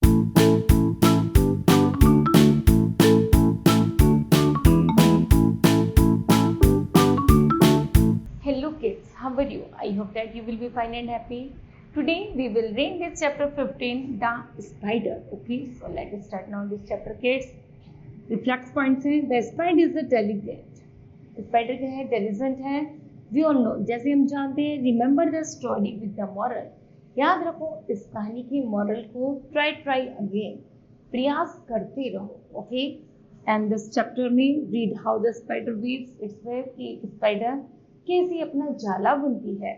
Hello kids, how are you? I hope that you will be fine and happy. Today we will read this chapter 15, The Spider. Okay, so let us start now this chapter kids. Reflex points है, The spider is intelligent. Spider क्या है? Intelligent है. We all know, जैसे हम जानते हैं, remember the story with the moral. याद रखो इस कहानी की moral को. Try again. प्रयास करते रहो. Okay. And this chapter में read how the spider weaves its web. कि spider कैसे अपना जाला बुनती है.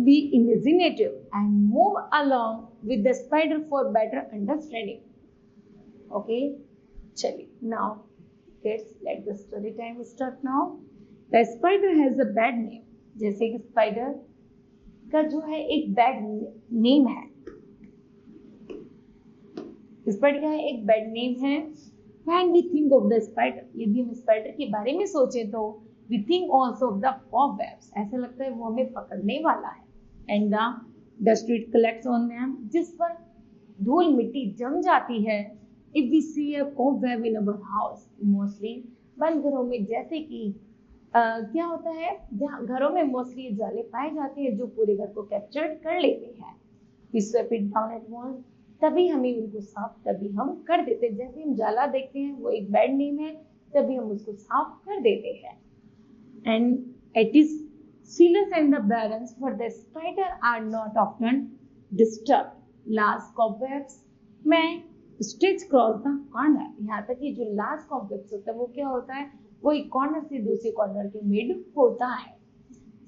Be imaginative and move along with the spider for better understanding. Okay, चलिए. Now, let the story time start now. The spider has a bad name. जैसे कि spider का जो है एक bad name है. spider का एक bad name है. When we think of the spider, यदि हम spider के बारे में सोचें तो we think also of the cobwebs. ऐसा लगता है वो हमें पकड़ने वाला है. And the dust it collects on them, जिस पर धूल मिट्टी जम जाती है. If we see a cobweb in our house, mostly बंद घरों में जैसे कि क्या होता है, जहाँ घरों में मोस्टली जाले पाए जाते हैं जो पूरे घर को कैप्चर कर लेते हैं. We sweep it down at once. तभी हमें उनको साफ तभी हम कर देते हैं. जैसे हम जाला देखते हैं वो एक बैड नेम है, तभी हम उसको साफ कर देते हैं. And it is sealers and the barons for the spider are not often disturbed. Large cobwebs में stretch across the corner. यहाँ तक कि जो large cobwebs होता है वो क्या होता है, वो एक कॉर्नर से दूसरे कॉर्नर के मेड होता है.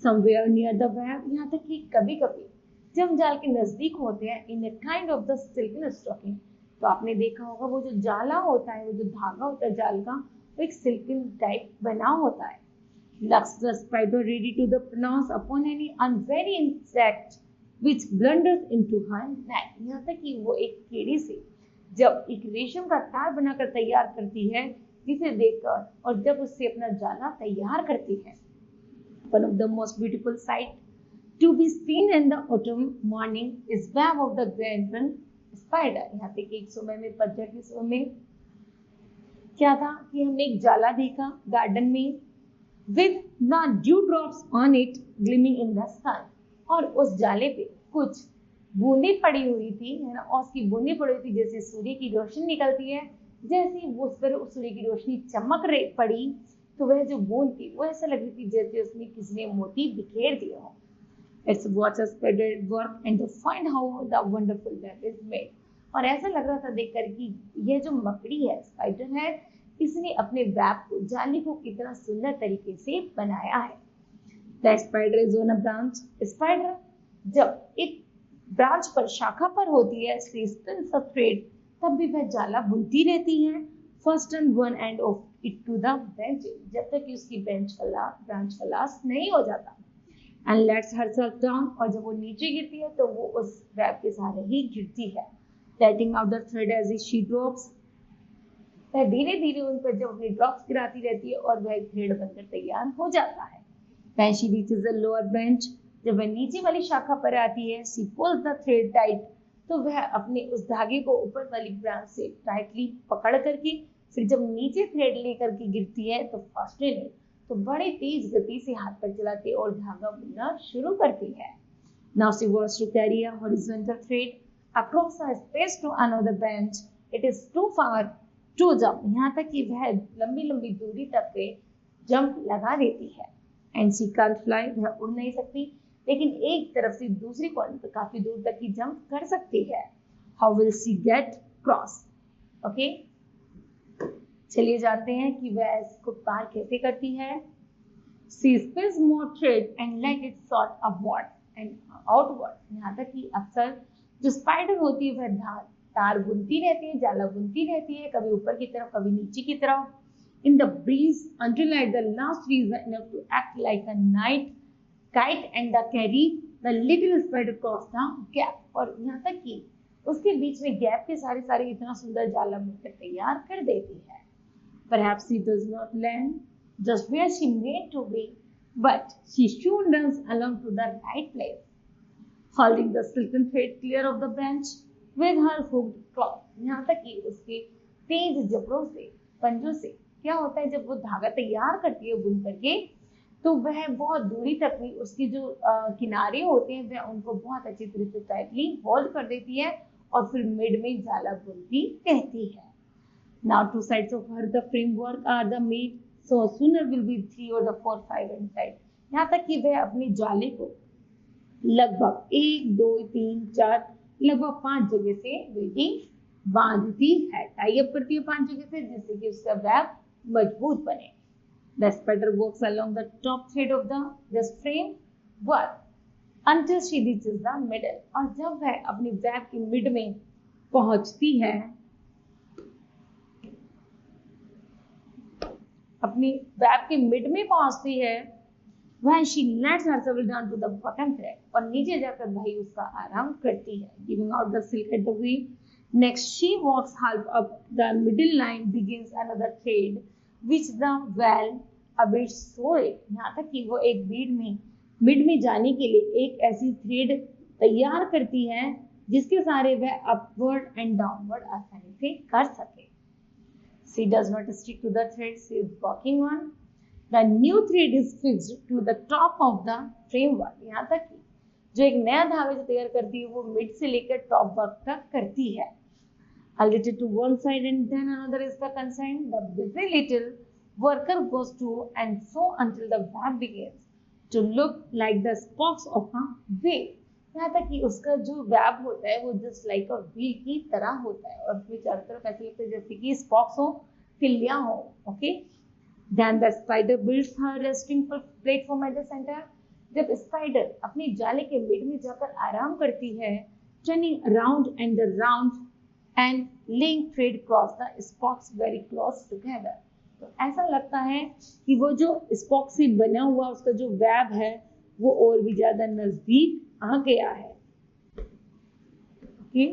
Somewhere near the web, यहाँ तक कि कभी कभी जब हम जाल के नजदीक होते हैं in a kind of the silken stocking, तो आपने देखा होगा वो जो जाला होता है, वो जो धागा होता है जाल का, वो एक सिल्कन टाइप बना होता है. Lux the spider ready to the pronounce upon any unwary insect which blunders into her net. यहाँ तक कि वो एक कीड़ी से जब एक रेशम का तार बनाकर तैयार करती है, जिसे देखकर और जब उससे अपना जाला तैयार करती है. One of the most beautiful sight to be seen in the autumn morning is web of the grandson spider. यहाँ पे एक समय में पतझड़ के समय में क्या था कि हमने एक जाला देखा गार्डन में with the dewdrops on it gleaming in the sun. और उस जाले पे कुछ बूंदें पड़ी हुई थी, है ना, और उसकी बूंदें पड़ी हुई थी जैसे सूर्य की रोशनी निकलती है. जैसे वो उस पर सूर्य की रोशनी चमक रही पड़ी तो वह जो बूंद थी वो ऐसा लग रही थी जैसे उसमें किसी ने मोती बिखेर दिया हो. It's watch a spider work and to find how the wonderful web is made. और ऐसा लग रहा था देखकर कि यह जो मकड़ी है, स्पाइडर है, इसने अपने वेब को, जाली को कितना सुंदर तरीके से बनाया है. The spider is on a branch. Spider जब एक ब्रांच पर, शाखा पर होती है, she spins a thread, तब भी वह जाला बुनती रहती है. First on one end of it to the branch, जब तक कि उसकी ब्रांच का लास्ट नहीं हो जाता. And lets herself down, और जब वो नीचे गिरती है तो वो उस वेब के सहारे ही गिरती है. Letting out the thread as she drops, वह धीरे धीरे उन पर जब अपनी ड्रॉप्स गिराती रहती है और वह थ्रेड बनकर तैयार हो जाता है. When she reaches the lower branch, जब वह नीचे वाली शाखा पर आती है, she pulls the thread tight, तो वह अपने उस धागे को ऊपर वाली ब्रांच से टाइटली पकड़ करके फिर जब नीचे थ्रेड लेकर के गिरती है तो फास्टली नहीं तो बड़े तेज गति से हाथ पर चलाती है और धागा बुनना शुरू करती है. Now she wants to carry a horizontal thread across a space to another branch. It is too far to jump. यहाँ तक कि वह लंबी लंबी दूरी तक पे जंप लगा देती है. And she can't fly, वह उड़ नहीं सकती, लेकिन एक तरफ से दूसरी कॉर्नर पर काफी दूर तक की जंप कर सकती है. How will she get cross? Okay? चलिए जानते हैं कि वह इसको पार कैसे करती है. She spins more thread and let it shot upward and outward. यहाँ तक कि अक्सर जो स्पाइडर होती है वह तार बुनती रहती है, जाला बुनती रहती है, कभी ऊपर की तरफ कभी नीचे की तरफ. In the breeze until at the last reason enough to act like a night kite and the carry the little spider across the gap. और यहाँ तक कि उसके बीच में गैप के सारे इतना सुंदर जाला बुनकर तैयार कर देती है. Perhaps she does not land just where she made to be, but she soon runs along to the right place. Holding the silken thread clear of the branch, with her hooked claws, यहाँ तक कि उसके तेज जबड़ों से, पंजों से। क्या होता है जब वो धागा तैयार करती है बुन करके, तो वह बहुत दूरी तक भी उसकी जो किनारे होते हैं वह उनको बहुत अच्छी तरह से टाइटली होल्ड कर देती है और फिर मिड में जाला बुनती रहती है। Now two sides of her the framework are the made, so sooner will be 3 or the 4 5 inside। यहाँ तक कि वह अपने जाले को लगभग 1 2 3 4 लगभग 5 जगह से बेटी बांधती है, टाई अप करती है 5 जगह से, जिससे कि उसका वेब मजबूत बने। The spider works along the top thread of this framework until she reaches the middle। और जब वह अपनी वेब की मिड में पहुंचती है, अपनी वेब के मिड में पहुंचती है, when she lets herself down to the bottom thread, और नीचे जाकर भाई उसका आराम करती है, giving out the silk at the weave। Next she walks half up the middle line, begins another thread which the well awaits so it। यहाँ तक कि वो एक मिड में जाने के लिए एक ऐसी थ्रेड तैयार करती है जिसके सहारे वह अपवर्ड एंड डाउनवर्ड आसानी से कर सके। She does not stick to the thread she is working on। The new thread is fixed to the top of the framework। यहाँ तक कि जो एक नया धागा जो तैयार करती है वो मिड से लेकर टॉप वर्क तक करती है। A little to one side and then another is the concern। The busy little worker goes to and so until the web begins to look like the spokes of a wheel। यहाँ तक कि उसका जो web होता है वो just like a wheel की तरह होता है और उसमें चारों तरफ ऐसे लगता है जैसे कि स्पॉक्स हो, तिल्लियां हो। Okay. Then the spider builds her resting platform at the center। जब स्पाइडर अपनी जाले के मिड में जाकर आराम करती है, turning around and around and laying thread across the spokes very close together। तो ऐसा लगता है कि वो जो स्पॉक से बना हुआ उसका जो वेब है वो और भी ज्यादा नजदीक आ गया है। Okay?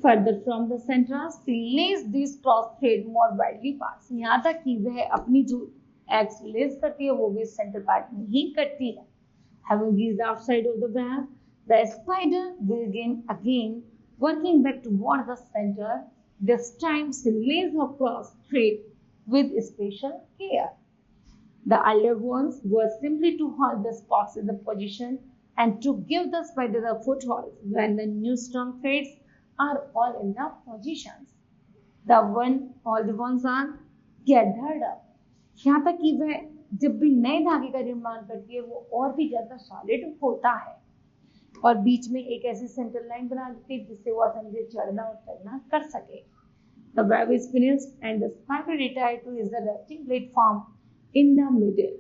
Further from the center, she lays these cross thread more widely parts। यहाँ तक कि वह अपनी जो एक्स लेस करती है वो भी सेंटर पार्ट में ही करती है। Having reached the outside of the web, the spider begins again working back toward the center। This time she lays her cross thread with special care। The earlier ones were simply to hold the spokes in the position and to give the spider a foothold when the new strong threads are all in the positions। All the ones are gathered up। यहाँ तक कि वह जब भी नए धागे का निर्माण करती है वो और भी ज्यादा सॉलिड होता है और बीच में एक ऐसी सेंटर लाइन बना देती है जिससे वो आसानी से चढ़ना और उतरना कर सके। The web is finished and the spider retired to his resting platform in the middle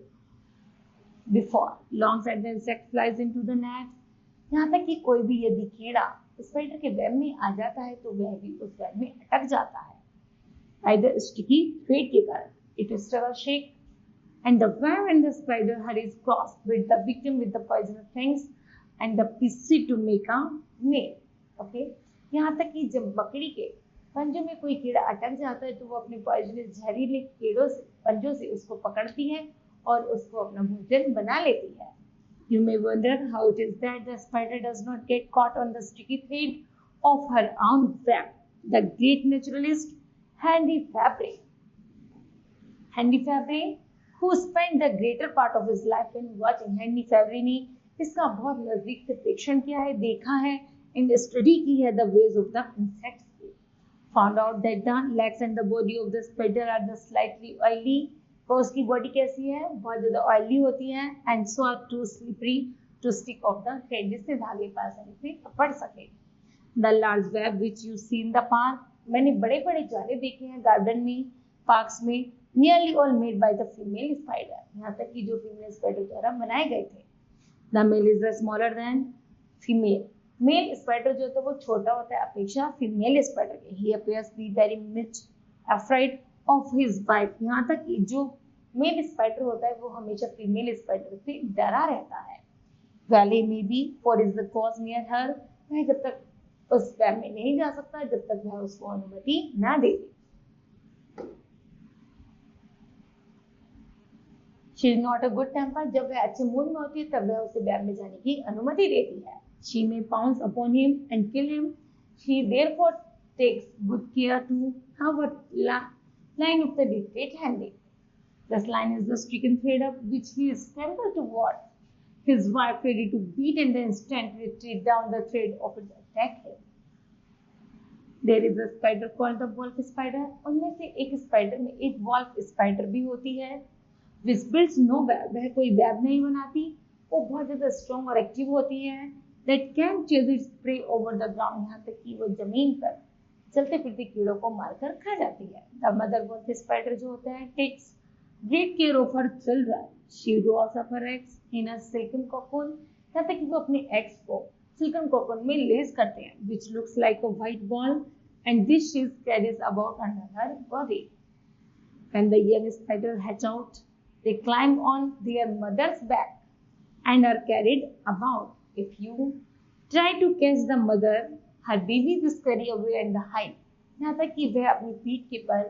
before long as the insect flies into the net। यहाँ तक कि कोई भी यदि कीड़ा स्पाइडर के वेब में आ जाता है तो वह भी उस वेब में अटक जाता है। Either sticky thread के कारण it is still a shake and the web and the spider hurries across with the victim with the poisonous things and the PC to make a meal। Okay? यहाँ तक कि जब बकरी के पंजों में कोई कीड़ा अटक जाता है तो वो अपने पॉइजनस जहरीले कीड़ों से पंजों से उसको पकड़ती है और उसको अपना भोजन बना लेती है। You may wonder how it is that the spider does not get caught on the sticky thread of her own web। The great naturalist Henry Fabre, who spent the greater part of his life in watching, Henry Fabre ने इसका बहुत नजदीक से प्रेक्षण किया है, देखा है, इन स्टडी की है the ways of the insects। Found out that the legs and the body of the spider are the slightly oily। तो उसकी बॉडी कैसी है, बहुत ज्यादा ऑयली होती है and so are too slippery to stick off the thread, जिससे धागे पर आसानी से पकड़ सके। The large web which you see in the park, मैंने बड़े बड़े जाले देखे हैं गार्डन में, पार्क्स में, nearly all made by the female spider। यहाँ तक कि जो फीमेल स्पाइडर द्वारा बनाए गए थे। The male is smaller than female। Male spider जो होता है वो छोटा होता है अपेक्षा फीमेल स्पाइडर के। He appears to be very much afraid of his wife। यहाँ तक कि जो मेल स्पाइडर होता है वो हमेशा फीमेल स्पाइडर से डरा रहता है। Valley may be for is the cause near her। वह जब तक उस वेब में नहीं जा सकता जब तक वह उसको अनुमति ना दे। She is not a good temper। जब वह अच्छे मूड में होती है तब वह उसे वेब में जाने की अनुमति देती है। She may pounce upon him and kill him. She therefore takes good care to have a line of the delicate handle. This line is the stricken thread up which he is trembled toward. His wife ready to beat in the instant retreat down the thread of it attack him. There is a spider called the wolf spider. उनमें से एक spider में एक wolf spider भी होती है. Which builds no web. वह कोई वेब नहीं बनाती. वो बहुत ज्यादा स्ट्रॉन्ग और एक्टिव होती है. That can chase its prey over the ground. यहाँ तक कि वो जमीन पर चलते फिरते कीड़ों को मारकर खा जाती है. The mother wolf spider जो होता है takes great care of her children. She rolls up her eggs in a silken cocoon. यहाँ तक कि वो अपने eggs को silken cocoon में लेस करते हैं, which looks like a white ball, and this she carries about under her body. When the young spiders hatch out, they climb on their mother's back and are carried about. If you try to catch the mother, her babies scurry away and hide. यहाँ तक कि वह अपनी पीठ के पर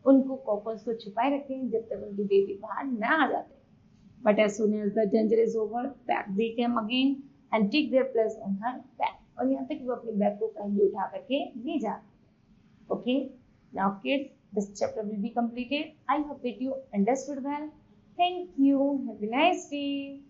उनको कॉकर्स को छुपाए रखते हैं जब तक उनकी बेबी बाहर न आ जाते. But as soon as the danger is over, back they come again and take their place on her back. और यहाँ तक कि वो अपने बैग को कहीं भी उठा करके ले जाते हैं. Okay, now kids, this chapter will be completed. I hope that you understood well. Thank you. Have a nice day.